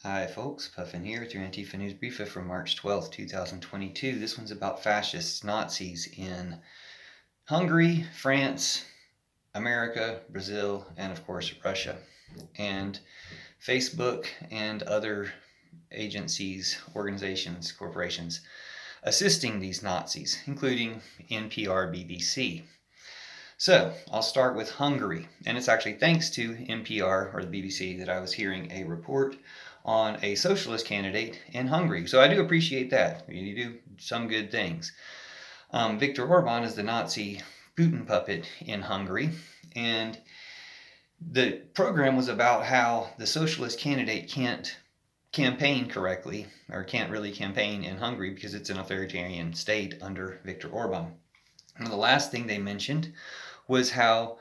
Hi folks, Puffin here with your Antifa News Briefa for March 12th, 2022. This one's about fascists, Nazis in Hungary, France, America, Brazil, and of course Russia. And Facebook and other agencies, organizations, corporations assisting these Nazis, including NPR, BBC. So I'll start with Hungary, and it's actually thanks to NPR or the BBC that I was hearing a report on a socialist candidate in Hungary. So I do appreciate that. You do some good things. Viktor Orban is the Nazi Putin puppet in Hungary, and the program was about how the socialist candidate can't campaign correctly, or can't really campaign in Hungary because it's an authoritarian state under Viktor Orban. And the last thing they mentioned was how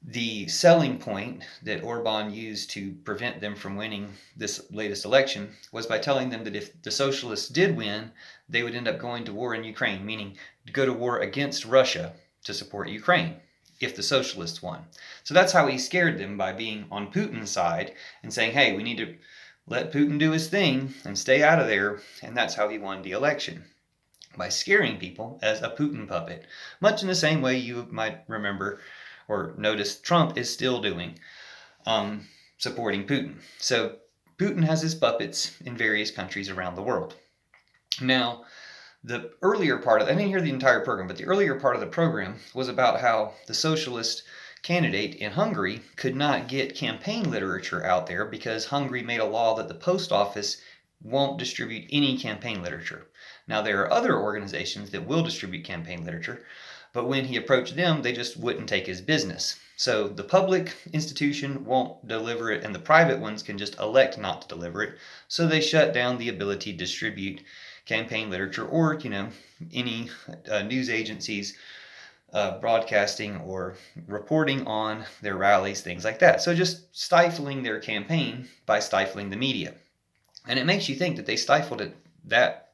the selling point that Orban used to prevent them from winning this latest election was by telling them that if the socialists did win, they would end up going to war in Ukraine, meaning go to war against Russia to support Ukraine if the socialists won. So that's how he scared them, by being on Putin's side and saying, hey, we need to let Putin do his thing and stay out of there. And that's how he won the election, by scaring people as a Putin puppet, much in the same way you might remember or notice Trump is still doing, supporting Putin. So Putin has his puppets in various countries around the world. Now, the earlier part of, I didn't hear the entire program, but the earlier part of the program was about how the socialist candidate in Hungary could not get campaign literature out there because Hungary made a law that the post office won't distribute any campaign literature. Now, there are other organizations that will distribute campaign literature, but when he approached them, they just wouldn't take his business. So the public institution won't deliver it, and the private ones can just elect not to deliver it. So they shut down the ability to distribute campaign literature, or any news agencies broadcasting or reporting on their rallies, things like that. So just stifling their campaign by stifling the media. And it makes you think that they stifled it that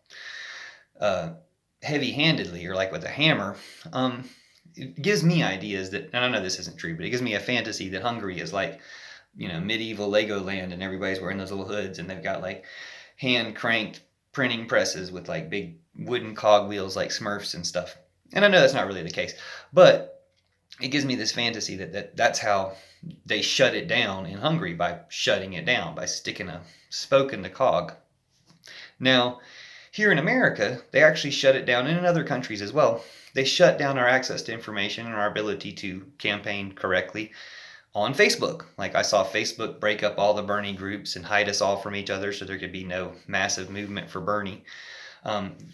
heavy-handedly, or like with a hammer. It gives me ideas that, and I know this isn't true, but it gives me a fantasy that Hungary is like, medieval Legoland, and everybody's wearing those little hoods, and they've got like hand-cranked printing presses with like big wooden cogwheels like Smurfs and stuff. And I know that's not really the case, but it gives me this fantasy that that's how they shut it down in Hungary, by shutting it down, by sticking a spoke in the cog. Now, here in America, they actually shut it down, and in other countries as well. They shut down our access to information and our ability to campaign correctly on Facebook. Like, I saw Facebook break up all the Bernie groups and hide us all from each other so there could be no massive movement for Bernie.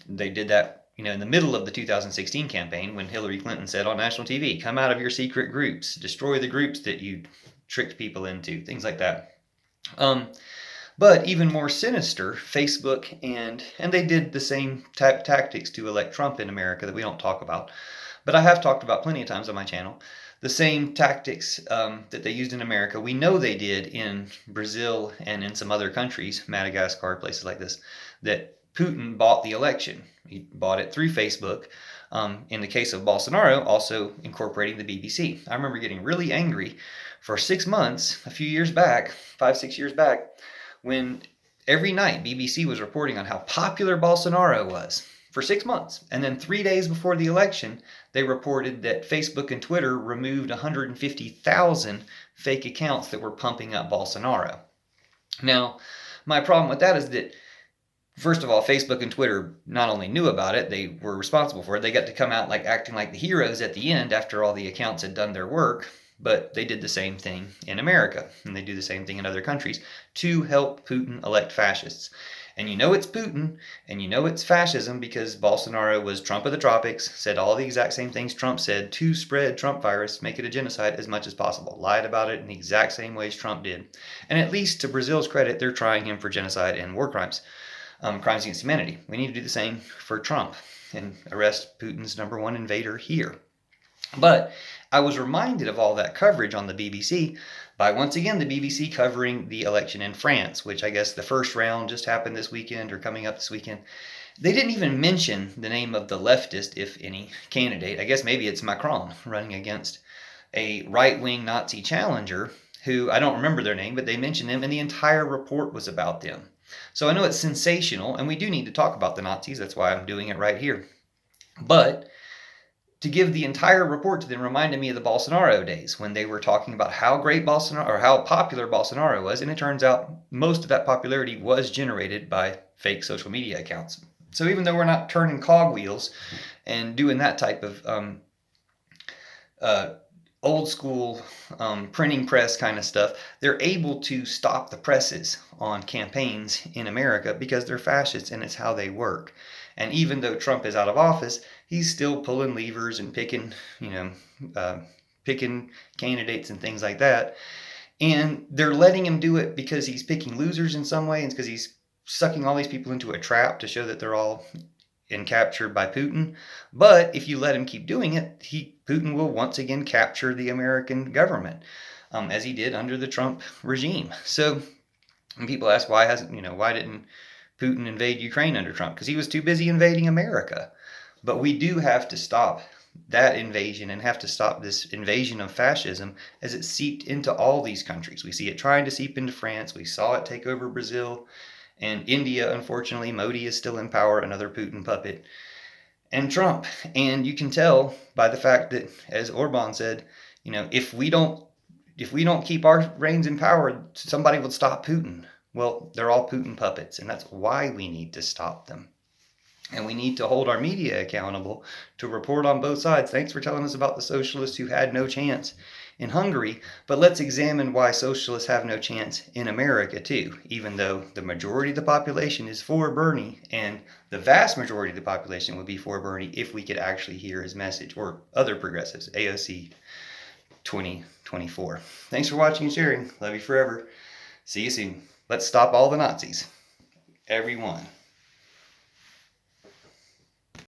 They did that in the middle of the 2016 campaign, when Hillary Clinton said on national TV, come out of your secret groups, destroy the groups that you tricked people into, things like that. But even more sinister, Facebook, and they did the same tactics to elect Trump in America that we don't talk about, but I have talked about plenty of times on my channel. The same tactics that they used in America, we know they did in Brazil and in some other countries, Madagascar, places like this, that Putin bought the election. He bought it through Facebook. In the case of Bolsonaro, also incorporating the BBC. I remember getting really angry for 6 months, a few years back, 5-6 years back, when every night BBC was reporting on how popular Bolsonaro was for 6 months. And then 3 days before the election, they reported that Facebook and Twitter removed 150,000 fake accounts that were pumping up Bolsonaro. Now, my problem with that is that, first of all, Facebook and Twitter not only knew about it, they were responsible for it. They got to come out like acting like the heroes at the end after all the accounts had done their work. But they did the same thing in America, and they do the same thing in other countries to help Putin elect fascists. And it's Putin, and it's fascism, because Bolsonaro was Trump of the tropics, said all the exact same things Trump said to spread Trump virus, make it a genocide as much as possible, lied about it in the exact same ways Trump did. And at least to Brazil's credit, they're trying him for genocide and war crimes, crimes against humanity. We need to do the same for Trump and arrest Putin's number one invader here. But I was reminded of all that coverage on the BBC by, once again, the BBC covering the election in France, which I guess the first round just happened this weekend, or coming up this weekend. They didn't even mention the name of the leftist, if any, candidate. I guess maybe it's Macron running against a right-wing Nazi challenger who I don't remember their name, but they mentioned them, and the entire report was about them. So I know it's sensational, and we do need to talk about the Nazis. That's why I'm doing it right here. But to give the entire report to them reminded me of the Bolsonaro days when they were talking about how great Bolsonaro or how popular Bolsonaro was, and it turns out most of that popularity was generated by fake social media accounts. So even though we're not turning cogwheels and doing that type of uh, old school printing press kind of stuff, they're able to stop the presses on campaigns in America because they're fascists and it's how they work. And even though Trump is out of office, he's still pulling levers and picking, picking candidates and things like that. And they're letting him do it because he's picking losers in some way, and because he's sucking all these people into a trap to show that they're all captured by Putin. But if you let him keep doing it, Putin will once again capture the American government, as he did under the Trump regime. So when people ask why didn't Putin invade Ukraine under Trump? Because he was too busy invading America. But we do have to stop that invasion and have to stop this invasion of fascism as it seeped into all these countries. We see it trying to seep into France. We saw it take over Brazil and India. Unfortunately, Modi is still in power, another Putin puppet, and Trump. And you can tell by the fact that, as Orban said, if we don't keep our reins in power, somebody will stop Putin. Well, they're all Putin puppets, and that's why we need to stop them. And we need to hold our media accountable to report on both sides. Thanks for telling us about the socialists who had no chance in Hungary, but let's examine why socialists have no chance in America too, even though the majority of the population is for Bernie, and the vast majority of the population would be for Bernie if we could actually hear his message, or other progressives, AOC 2024. Thanks for watching and sharing. Love you forever. See you soon. Let's stop all the Nazis. Everyone.